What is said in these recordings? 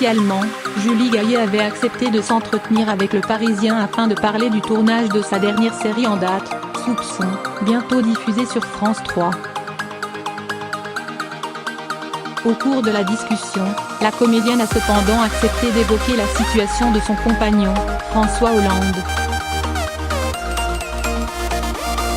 Initialement, Julie Gaillet avait accepté de s'entretenir avec Le Parisien afin de parler du tournage de sa dernière série en date, Soupçon, bientôt diffusée sur France 3. Au cours de la discussion, la comédienne a cependant accepté d'évoquer la situation de son compagnon, François Hollande.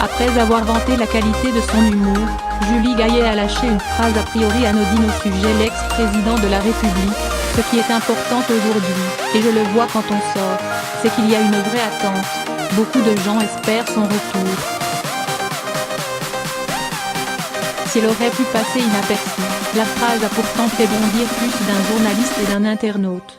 Après avoir vanté la qualité de son humour, Julie Gaillet a lâché une phrase a priori anodine au sujet de l'ex-président de la République. Ce qui est important aujourd'hui, et je le vois quand on sort, c'est qu'il y a une vraie attente. Beaucoup de gens espèrent son retour. S'il aurait pu passer inaperçu, la phrase a pourtant fait bondir plus d'un journaliste et d'un internaute.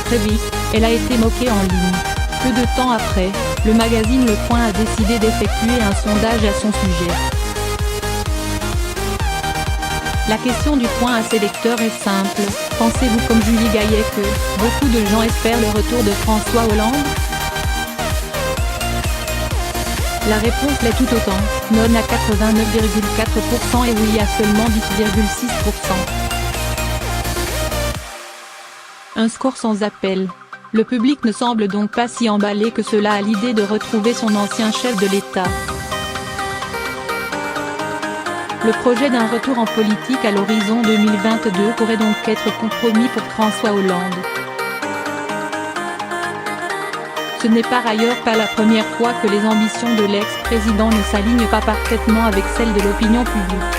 Très vite, elle a été moquée en ligne. Peu de temps après, le magazine Le Point a décidé d'effectuer un sondage à son sujet. La question du Point à ses lecteurs est simple, pensez-vous comme Julie Gaillet que beaucoup de gens espèrent le retour de François Hollande? La réponse l'est tout autant, non à 89,4% et oui à seulement 10,6%. Un score sans appel. Le public ne semble donc pas si emballé que cela à l'idée de retrouver son ancien chef de l'État. Le projet d'un retour en politique à l'horizon 2022 pourrait donc être compromis pour François Hollande. Ce n'est par ailleurs pas la première fois que les ambitions de l'ex-président ne s'alignent pas parfaitement avec celles de l'opinion publique.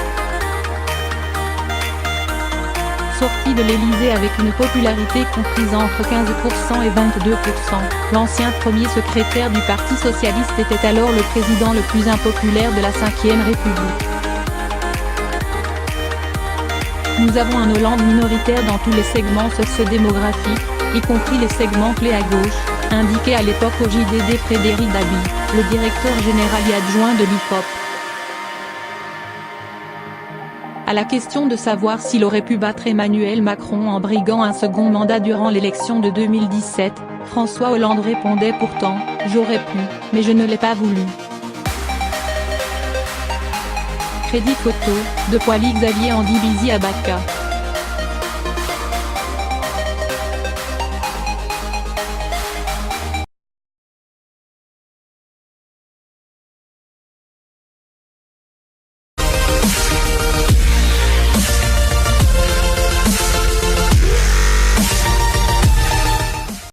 Sorti de l'Élysée avec une popularité comprise entre 15% et 22%, l'ancien premier secrétaire du Parti socialiste était alors le président le plus impopulaire de la Ve République. Nous avons un Hollande minoritaire dans tous les segments socio-démographiques, y compris les segments clés à gauche, indiquait à l'époque au JDD Frédéric Dabi, le directeur général et adjoint de l'IFOP. À la question de savoir s'il aurait pu battre Emmanuel Macron en briguant un second mandat durant l'élection de 2017, François Hollande répondait pourtant « J'aurais pu, mais je ne l'ai pas voulu ». Crédit photo, de Poily Xavier Andibizi Abaka.